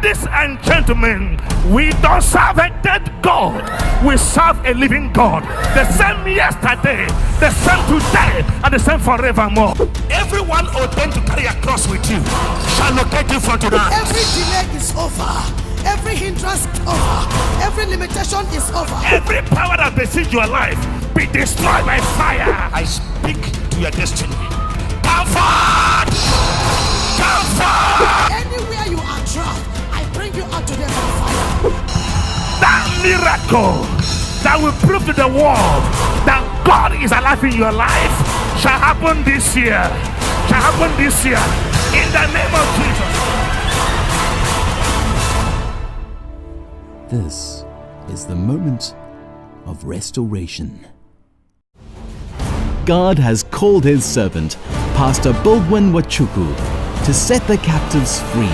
Ladies and gentlemen, we don't serve a dead God. We serve a living God. The same yesterday, the same today, and the same forevermore. Everyone ordained to carry a cross with you shall locate you from tonight. Every delay is over. Every hindrance is over. Every limitation is over. Every power that besiege your life be destroyed by fire. I speak to your destiny. Come forth! Come forth! Anywhere you are trapped, I bring you out today by fire. That miracle that will prove to the world that God is alive in your life shall happen this year. Shall happen this year. In the name of Jesus. This is the moment of restoration. God has called his servant, Pastor Baldwin Nwachukwu, to set the captives free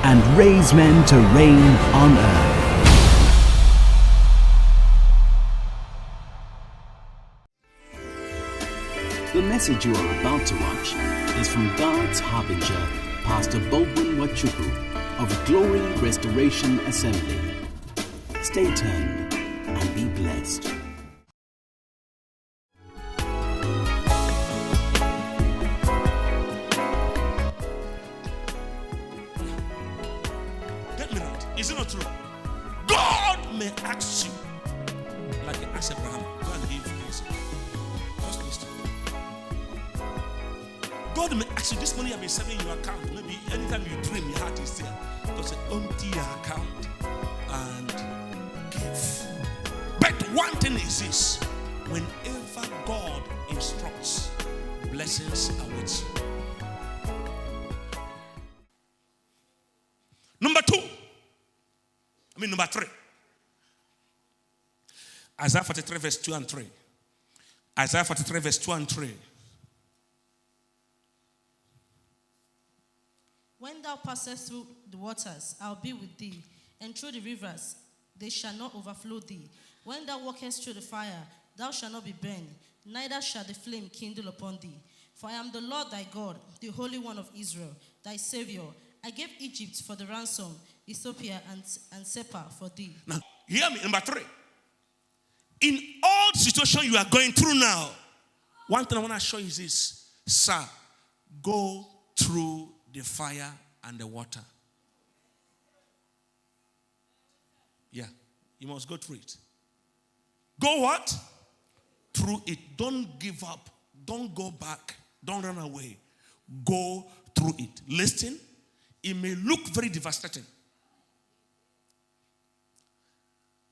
and raise men to reign on earth. The message you are about to watch is from God's harbinger, Pastor Baldwin Nwachukwu of Glory Restoration Assembly. Stay tuned and be blessed. Get me right. Is it not true? God may ask you, like he asked Abraham, go and give Isaac. Just listen. God may ask you, this money I've been saving in your account. Maybe anytime you dream, your heart is there. God said, empty your account and give. But one thing is this: whenever God instructs, blessings are with you. Number 3. Isaiah 43 verse 2 and 3. Isaiah 43 verse 2 and 3. When thou passest through the waters, I'll be with thee, and through the rivers, they shall not overflow thee. When thou walkest through the fire, thou shalt not be burned, neither shall the flame kindle upon thee. For I am the Lord thy God, the Holy One of Israel, thy Savior. I gave Egypt for the ransom, Ethiopia and Sepha for thee. Now, hear me. Number 3. In all situation you are going through now, one thing I want to show you is this. Sir, go through the fire and the water. Yeah, you must go through it. Go what? Through it. Don't give up. Don't go back. Don't run away. Go through it. Listen, it may look very devastating.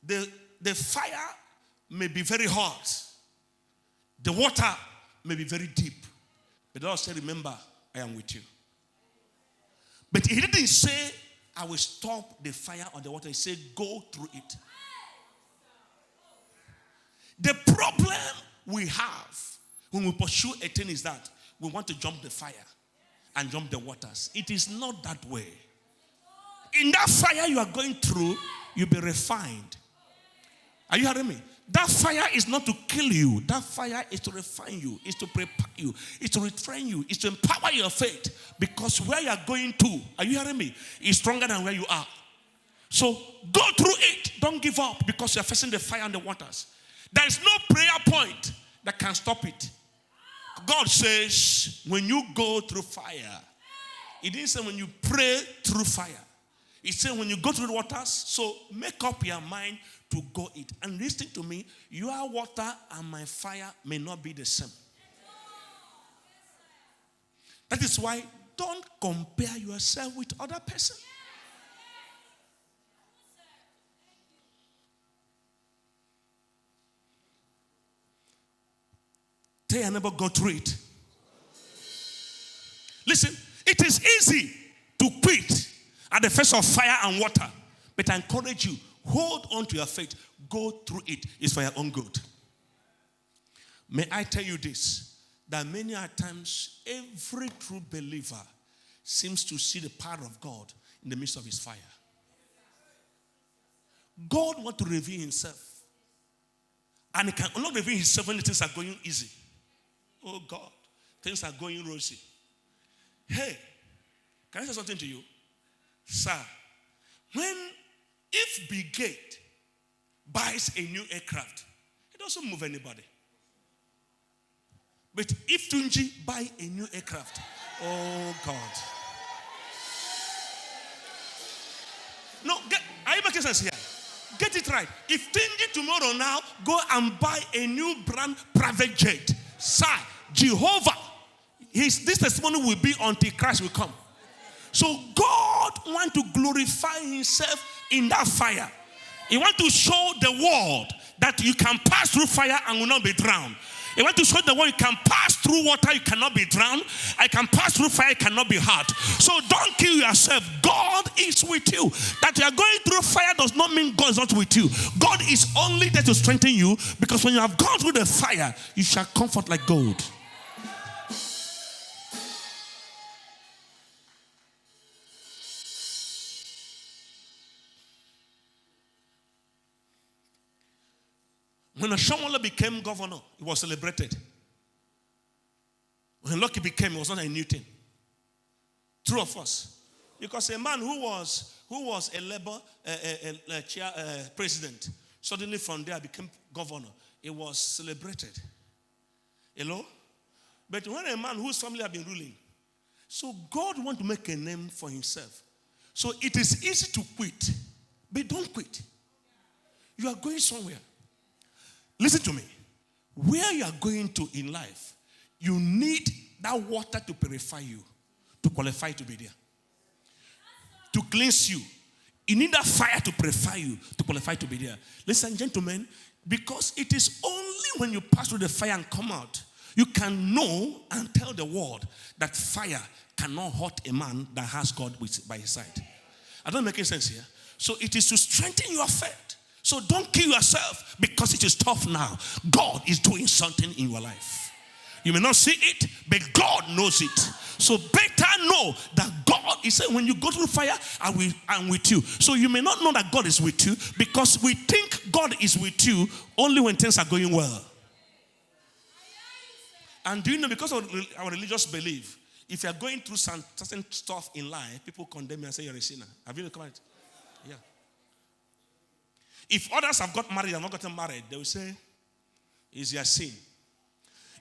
The fire may be very hot. The water may be very deep. But the Lord said, remember, I am with you. But he didn't say, I will stop the fire on the water. He said, go through it. The problem we have when we pursue a thing is that we want to jump the fire and jump the waters. It is not that way. In that fire you are going through, you'll be refined. Are you hearing me? That fire is not to kill you. That fire is to refine you. It's to prepare you. It's to retrain you. It's to empower your faith. Because where you are going to, are you hearing me, is stronger than where you are. So go through it. Don't give up because you are facing the fire and the waters. There is no prayer point that can stop it. God says when you go through fire, He didn't say when you pray through fire. He said when you go through the waters, so make up your mind to go it. And listen to me, your water and my fire may not be the same. That is why don't compare yourself with other person. Tell your neighbor, go through it. Listen, it is easy to quit at the face of fire and water. But I encourage you, hold on to your faith. Go through it. It's for your own good. May I tell you this, that many a times, every true believer seems to see the power of God in the midst of his fire. God wants to reveal himself. And he can only reveal himself when things are going easy. Oh God, things are going rosy. Hey, can I say something to you? Sir, If Bill Gates buys a new aircraft, it doesn't move anybody. But if Tunji buy a new aircraft, oh God. No, are you making sense here? Get it right. If Tunji tomorrow now go and buy a new brand private jet, sir, Jehovah, this testimony will be until Christ will come. So God wants to glorify himself in that fire. He wants to show the world that you can pass through fire and will not be drowned. He wants to show the world you can pass through water, you cannot be drowned. I can pass through fire, you cannot be hurt. So don't kill yourself. God is with you. That you are going through fire does not mean God is not with you. God is only there to strengthen you, because when you have gone through the fire, you shall comfort like gold. When Oshomola became governor, he was celebrated. When Lucky became, it was not a new thing. True of us. Because a man who was a Labour president, suddenly from there became governor. It was celebrated. Hello? But when a man whose family had been ruling, so God wants to make a name for himself. So it is easy to quit, but don't quit. You are going somewhere. Listen to me. Where you are going to in life, you need that water to purify you, to qualify to be there, to cleanse you. You need that fire to purify you, to qualify to be there. Listen, gentlemen, because it is only when you pass through the fire and come out, you can know and tell the world that fire cannot hurt a man that has God by his side. I don't make any sense here. So it is to strengthen your faith. So don't kill yourself because it is tough now. God is doing something in your life. You may not see it, but God knows it. So better know that God is saying, when you go through fire, I'm with you. So you may not know that God is with you, because we think God is with you only when things are going well. And do you know, because of our religious belief, if you are going through some certain stuff in life, people condemn you and say you're a sinner. Have you looked at it? Yeah. If others have got married and not gotten married, they will say, it's your sin.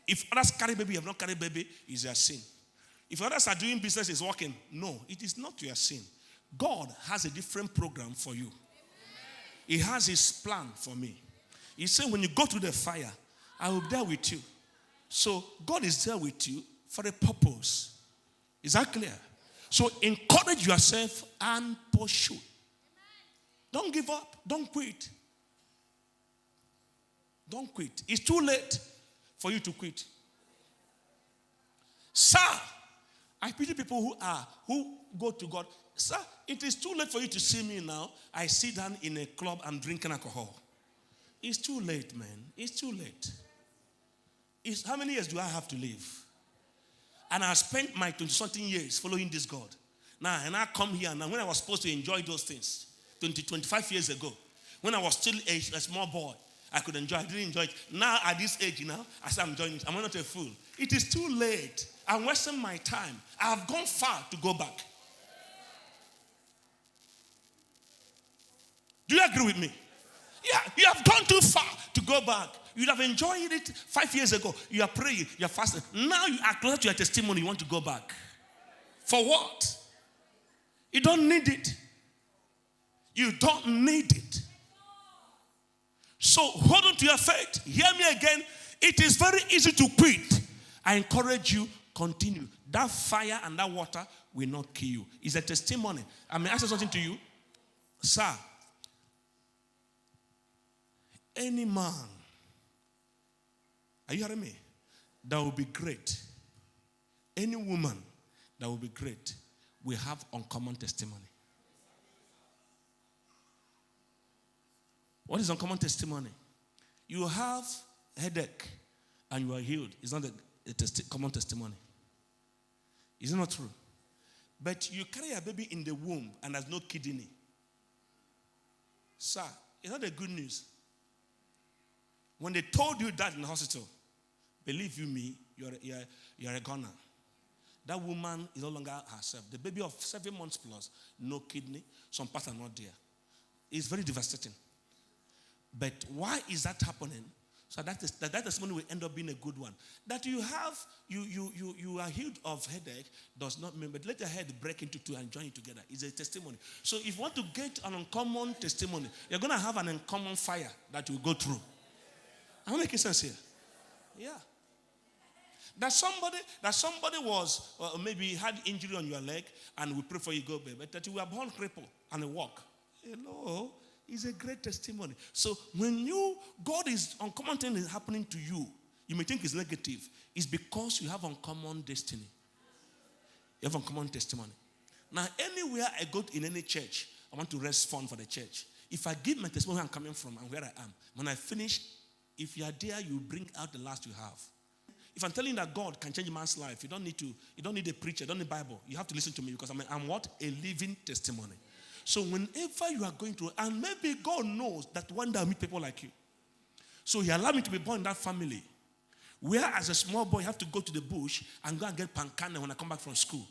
If others carry baby, you have not carried baby, it's your sin. If others are doing business, it's working. No, it is not your sin. God has a different program for you. He has his plan for me. He said, when you go through the fire, I will be there with you. So God is there with you for a purpose. Is that clear? So encourage yourself and pursue. Don't give up. Don't quit. Don't quit. It's too late for you to quit. Sir, I pity people who go to God. Sir, it is too late for you to see me now. I sit down in a club and drinking alcohol. It's too late, man. It's too late. How many years do I have to live? And I spent my 20-something years following this God. Now, and I come here now, when I was supposed to enjoy those things, 25 years ago, when I was still a small boy, I could enjoy. I didn't enjoy it. Now, at this age, I say I'm enjoying it. I'm not a fool. It is too late. I'm wasting my time. I have gone far to go back. Do you agree with me? Yeah, you have gone too far to go back. You'd have enjoyed it 5 years ago. You are praying, you are fasting. Now you are close to your testimony, you want to go back. For what? You don't need it. You don't need it. So hold on to your faith. Hear me again. It is very easy to quit. I encourage you, continue. That fire and that water will not kill you. It's a testimony. I may ask something to you. Sir, any man, are you hearing me? That will be great. Any woman that will be great will have uncommon testimony. What is uncommon testimony? You have a headache and you are healed. It's not a common testimony. Is it not true? But you carry a baby in the womb and there's no kidney. Sir, it's not a good news. When they told you that in the hospital, believe you me, you're a goner. That woman is no longer herself. The baby of 7 months plus, no kidney, some parts are not there. It's very devastating. But why is that happening? So that testimony will end up being a good one. That you are healed of headache does not mean, but let your head break into two and join it together. It's a testimony. So if you want to get an uncommon testimony, you're going to have an uncommon fire that you go through. Am I making sense here? Yeah. That somebody was, maybe had injury on your leg and we pray for you go, but that you were born crippled and you walk. Hello. It's a great testimony. So when God is uncommon thing is happening to you, you may think it's negative. It's because you have uncommon destiny. You have uncommon testimony. Now, anywhere I go in any church, I want to raise fund for the church. If I give my testimony where I'm coming from and where I am, when I finish, if you are there, you bring out the last you have. If I'm telling you that God can change a man's life, you don't need a preacher, you don't need a Bible. You have to listen to me because I'm what? A living testimony. So whenever you are going through, and maybe God knows that one day I'll meet people like you. So he allowed me to be born in that family. Where as a small boy, you have to go to the bush and go and get palm kernel when I come back from school.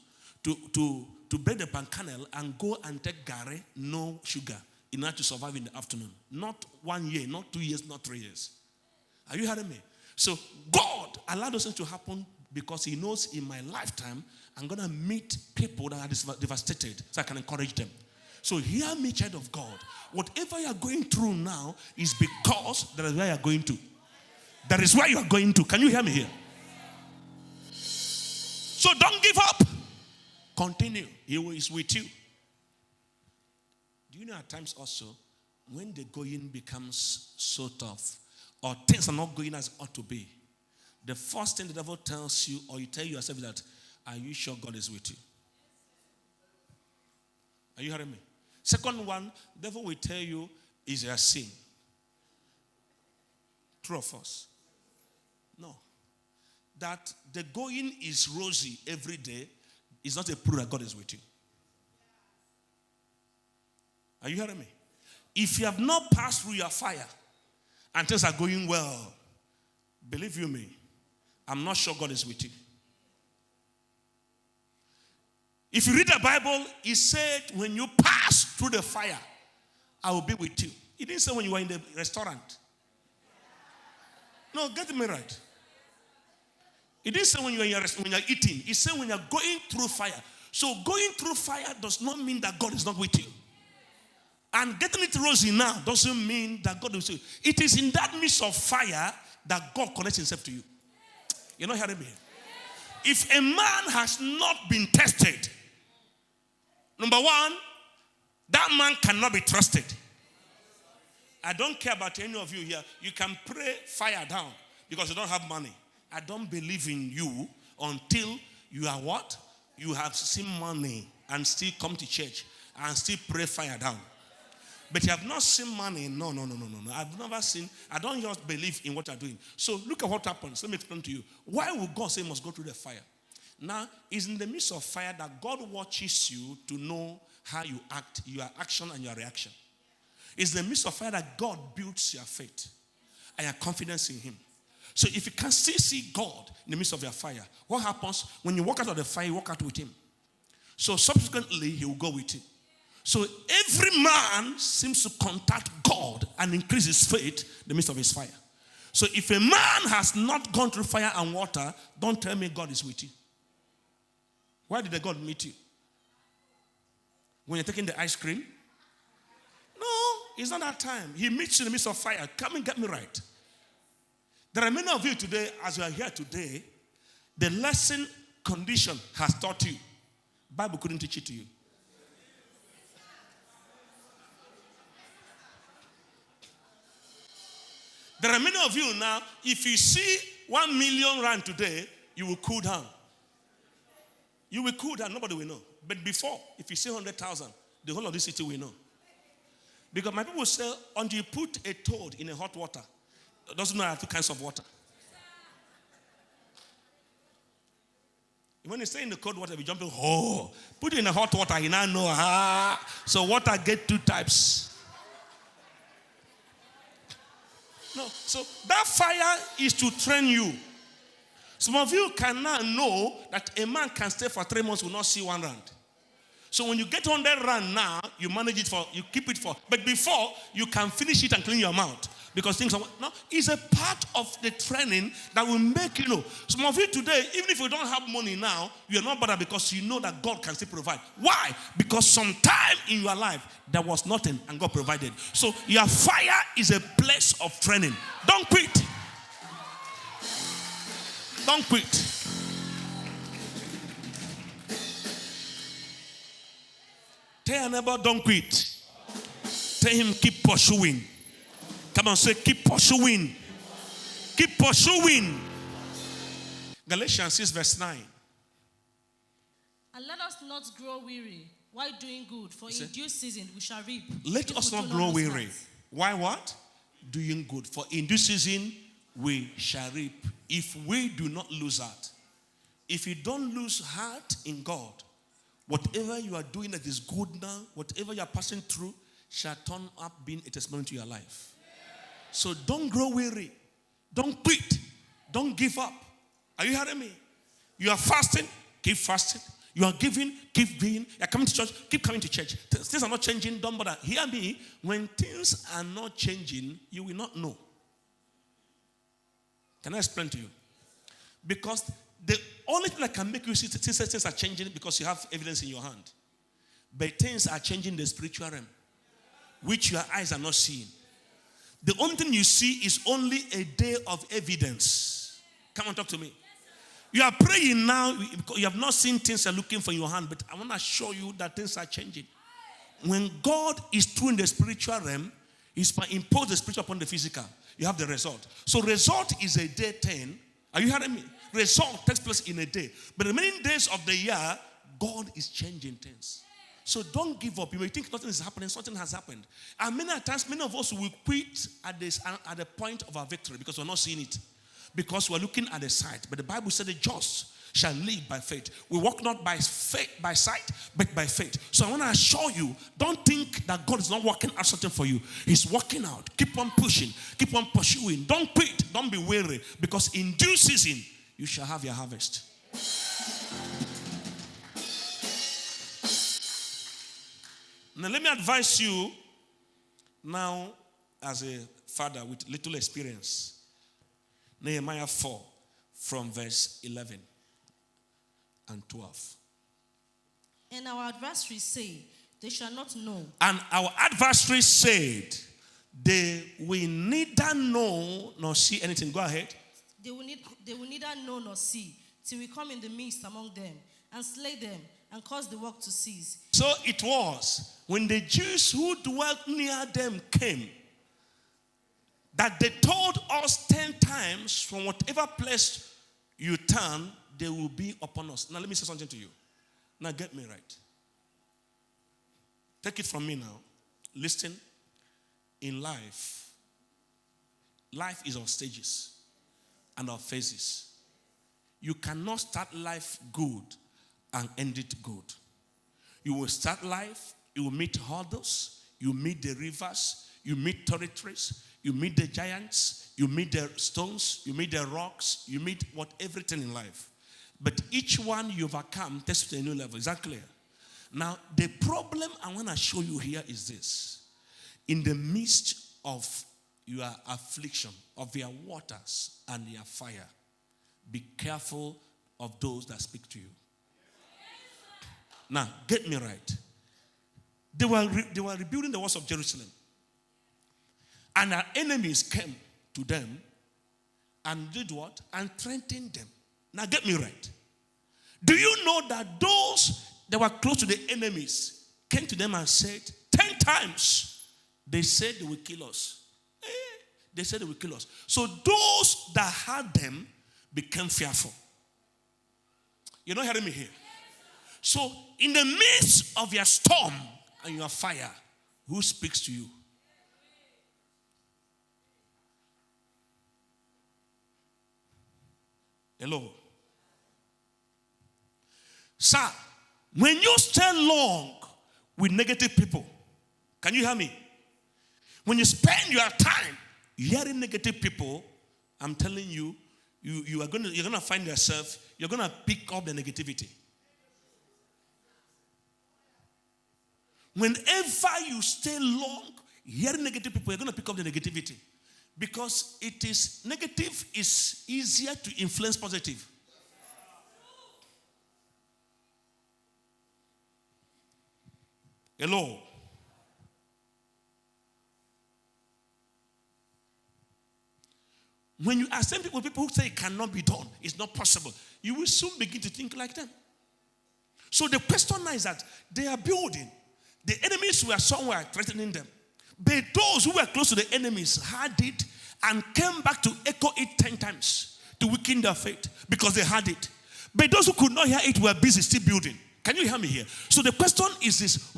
To break the palm kernel and go and take gari, no sugar, in order to survive in the afternoon. Not 1 year, not 2 years, not 3 years. Are you hearing me? So God allowed those things to happen because he knows in my lifetime, I'm going to meet people that are devastated so I can encourage them. So hear me, child of God. Whatever you are going through now is because that is where you are going to. That is where you are going to. Can you hear me here? So don't give up. Continue. He is with you. Do you know at times also, when the going becomes so tough, or things are not going as it ought to be, the first thing the devil tells you, or you tell yourself, is that, are you sure God is with you? Are you hearing me? Second one, the devil will tell you is your sin. True or false? No. That the going is rosy every day is not a proof that God is with you. Are you hearing me? If you have not passed through your fire and things are going well, believe you me, I'm not sure God is with you. If you read the Bible, it said, when you pass through the fire, I will be with you. It didn't say when you were in the restaurant. No, get me right. It didn't say when you're eating. It said when you're going through fire. So going through fire does not mean that God is not with you. And getting it rosy now doesn't mean that God is with you. It is in that midst of fire that God connects himself to you. You're not hearing me? If a man has not been tested, number one, that man cannot be trusted. I don't care about any of you here. You can pray fire down because you don't have money. I don't believe in you until you are what? You have seen money and still come to church and still pray fire down. But you have not seen money. No. I've never seen. I don't just believe in what you're doing. So look at what happens. Let me explain to you. Why would God say you must go through the fire? Now, it's in the midst of fire that God watches you to know how you act, your action and your reaction. It's in the midst of fire that God builds your faith and your confidence in him. So if you can still see God in the midst of your fire, what happens? When you walk out of the fire, you walk out with him. So subsequently, he will go with you. So every man seems to contact God and increase his faith in the midst of his fire. So if a man has not gone through fire and water, don't tell me God is with you. Why did the God meet you? When you're taking the ice cream? No, it's not that time. He meets you in the midst of fire. Come and get me right. There are many of you today, as you are here today, the lesson condition has taught you. Bible couldn't teach it to you. There are many of you now, if you see 1 million rand today, you will cool down. You will cool down, nobody will know. But before, if you see 100,000, the whole of this city will know. Because my people say, until you put a toad in a hot water, it doesn't know there are two kinds of water. When you stay in the cold water, you jump in, put it in the hot water, you now know, so water get two types. No, so that fire is to train you. Some of you can now know that a man can stay for 3 months will not see 1 rand. So when you get on that rand now, you manage it you keep it for. But before, you can finish it and clean your mouth. Because things are, no, it's a part of the training that will make you know. Some of you today, even if you don't have money now, you're not bothered because you know that God can still provide. Why? Because sometime in your life, there was nothing and God provided. So your fire is a place of training. Don't quit. Don't quit. Tell your neighbor, don't quit. Tell him, keep pursuing. Come on, say, keep pursuing. Keep pursuing. Galatians 6 verse 9. And let us not grow weary while doing good, for in due season we shall reap. Let us not grow weary. Why what? Doing good. For in due season we shall reap. If we do not lose heart. If you don't lose heart in God, whatever you are doing that is good now, whatever you are passing through, shall turn up being a testimony to your life. So don't grow weary. Don't quit. Don't give up. Are you hearing me? You are fasting, keep fasting. You are giving, keep giving. You are coming to church, keep coming to church. Things are not changing, don't bother. Hear me, when things are not changing, you will not know. Can I explain to you? Because the only thing that can make you see things are changing because you have evidence in your hand. But things are changing in the spiritual realm, which your eyes are not seeing. The only thing you see is only a day of evidence. Come on, talk to me. You are praying now because you have not seen things are looking for your hand, but I want to show you that things are changing. When God is true in the spiritual realm, He's imposed the spiritual upon the physical. You have the result. So result is a day 10. Are you hearing me? Result takes place in a day. But the remaining days of the year, God is changing things. So don't give up. You may think nothing is happening, something has happened. And many times, many of us will quit at the point of our victory because we're not seeing it. Because we're looking at the sight. But the Bible said the just shall live by faith. We walk not by faith, by sight, but by faith. So I want to assure you, don't think that God is not working out something for you. He's working out. Keep on pushing. Keep on pursuing. Don't quit. Don't be weary. Because in due season, you shall have your harvest. Now let me advise you now as a father with little experience. Nehemiah 4 from verse 11 and 12. And our adversaries say, they shall not know. And our adversaries said, they will neither know nor see anything. Go ahead. They will neither know nor see till we come in the midst among them and slay them and cause the work to cease. So it was when the Jews who dwelt near them came that they told us 10 times, from whatever place you turn, they will be upon us. Now let me say something to you. Now get me right. Take it from me now. Listen. In life is of stages and of phases. You cannot start life good and end it good. You will start life, you will meet hurdles, you meet the rivers, you meet territories, you meet the giants, you meet the stones, you meet the rocks, you meet everything in life. But each one you overcome takes to a new level. Is that clear? Now, the problem I want to show you here is this. In the midst of your affliction, of your waters and your fire, be careful of those that speak to you. Now, get me right. They were rebuilding the walls of Jerusalem. And our enemies came to them and did what? And threatened them. Now, get me right. Do you know that those that were close to the enemies came to them and said, 10 times, they said they will kill us. They said they will kill us. So those that had them became fearful. You're not hearing me here? So in the midst of your storm and your fire, who speaks to you? Hello? Sir, when you stay long with negative people, can you hear me? When you spend your time hearing negative people, I'm telling you, you're gonna find yourself, you're gonna pick up the negativity. Whenever you stay long hearing negative people, you're gonna pick up the negativity. Because negative is easier to influence positive. Hello. When you ask people who say it cannot be done, it's not possible, you will soon begin to think like them. So the question now is that they are building. The enemies were somewhere threatening them. But those who were close to the enemies had it and came back to echo it 10 times to weaken their faith because they had it. But those who could not hear it were busy still building. Can you hear me here? So the question is this: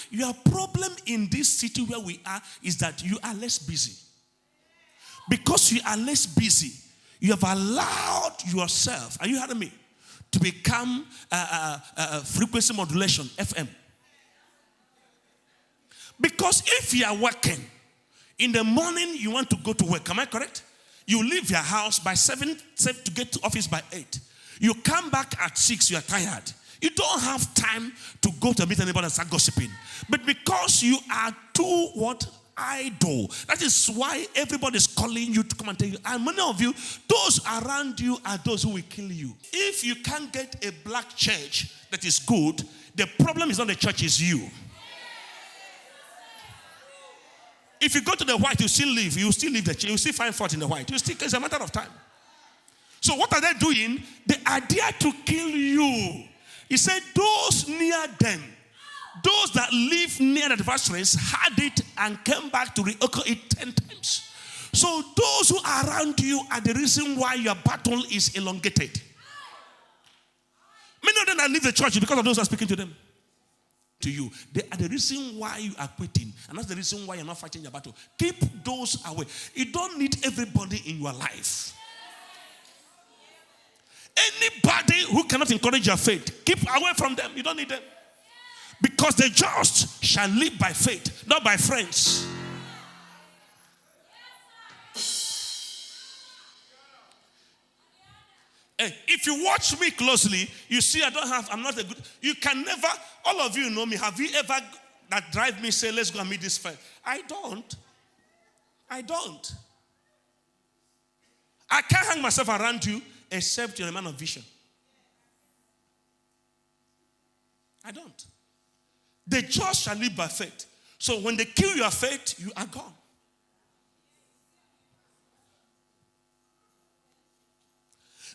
your problem in this city where we are is that you are less busy. Because you are less busy, you have allowed yourself, are you hearing me, to become frequency modulation, FM. Because if you are working, in the morning you want to go to work, am I correct? You leave your house by 7 to get to office by 8. You come back at 6, you are tired. You don't have time to go to meet anybody and start gossiping. But because you are too idle, that is why everybody is calling you to come and tell you. And many of you, those around you are those who will kill you. If you can't get a black church that is good, the problem is not the church, it's you. If you go to the white, you still leave the church, you still find fault in the white. It's a matter of time. So what are they doing? They are there to kill you. He said those near them, those that live near the adversaries, had it and came back to re-echo it 10 times. So those who are around you are the reason why your battle is elongated. Many of them that leave the church because of those who are speaking to them. To you, they are the reason why you are quitting, and that's the reason why you're not fighting your battle. Keep those away. You don't need everybody in your life. Anybody who cannot encourage your faith, keep away from them. You don't need them. Because the just shall live by faith, not by friends. Hey, if you watch me closely, you see I'm not a good, you can never, all of you know me, have you ever that drive me say, let's go and meet this friend? I don't. I can't hang myself around you except you're a man of vision. I don't. The just shall live by faith. So when they kill your faith, you are gone.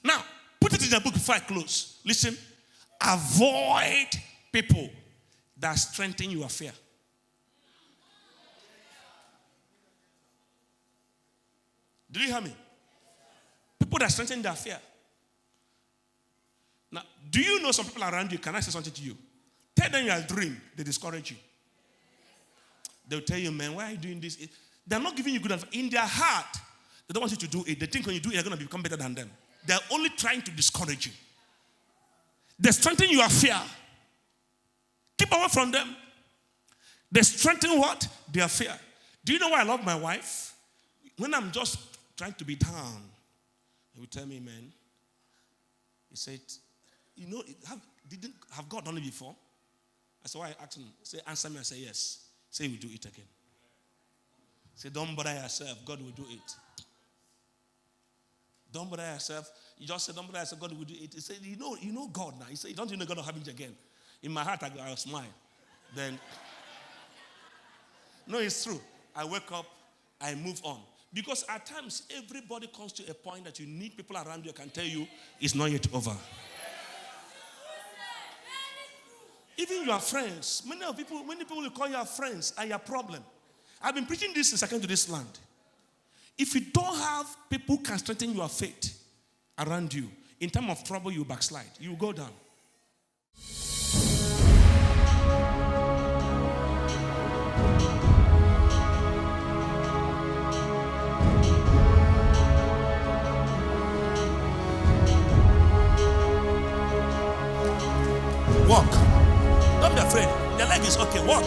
Now, put it in the book before I close. Listen. Avoid people that strengthen your fear. Do you hear me? People that strengthen their fear. Now, do you know some people around you? Can I say something to you? Tell them your dream, they discourage you. They'll tell you, man, why are you doing this? They're not giving you good advice. In their heart, they don't want you to do it. They think when you do it, you're going to become better than them. They're only trying to discourage you. They strengthen your fear. Keep away from them. They strengthen what? Their fear. Do you know why I love my wife? When I'm just trying to be down, he would tell me, man, he said, you know, have God done it before? I said, why? I asked him. He said, answer me. I said, yes. Say, he will do it again. Say, don't bother yourself. God will do it. Don't bother yourself. You just said, don't bother yourself. God will do it. He said, you know God now. He said, don't you know God will have it again? In my heart, I'll smile. Then, no, it's true. I wake up, I move on. Because at times, everybody comes to a point that you need people around you who can tell you it's not yet over. Even your friends, many people will call your friends are your problem. I've been preaching this since I came to this land. If you don't have people who can strengthen your faith around you, in time of trouble, you backslide. You go down. Walk. Don't be afraid. The leg is okay. Walk.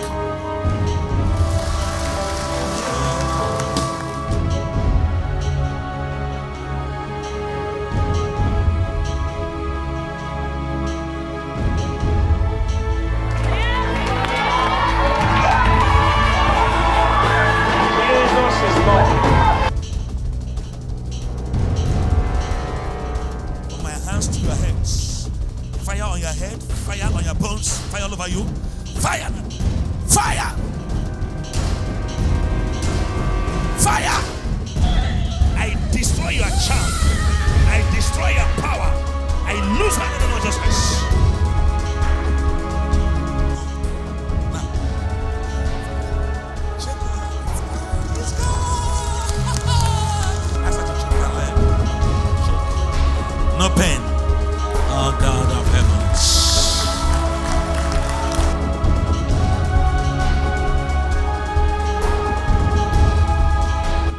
on your head, fire on your bones, fire all over you. Fire! Fire! Fire! I destroy your charm. I destroy your power. I lose my name of justice. Now, check it out. It's gone. That's what you check that leg. No pain. Oh God of heavens.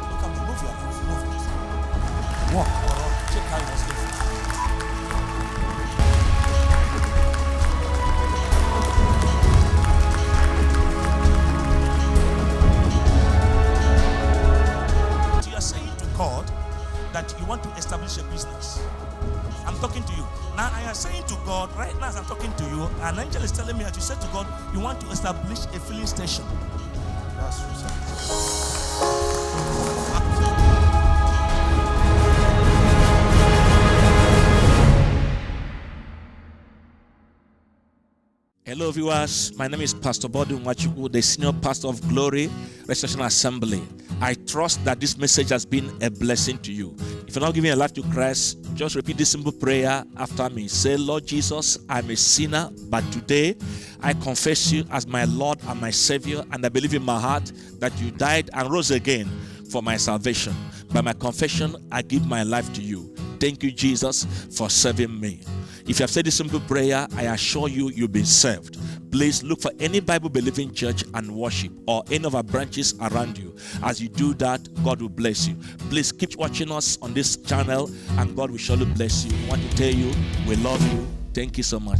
Look at me. Move your hands. Move it. Walk. Check how you must live. You are saying to God that you want to establish a business. I'm talking to you. Now I am saying to God, right now as I'm talking to you, an angel is telling me that you said to God, you want to establish a filling station. That's true, sir. Hello viewers, my name is Pastor Baldwin, Nwachukwu, the senior pastor of Glory Restoration Assembly. I trust that this message has been a blessing to you. If you're not giving your life to Christ, just repeat this simple prayer after me. Say, Lord Jesus, I'm a sinner, but today I confess you as my Lord and my Savior, and I believe in my heart that you died and rose again for my salvation. By my confession, I give my life to you. Thank you, Jesus, for saving me. If you have said this simple prayer, I assure you, you've been saved. Please look for any Bible-believing church and worship, or any of our branches around you. As you do that, God will bless you. Please keep watching us on this channel, and God will surely bless you. We want to tell you, we love you. Thank you so much.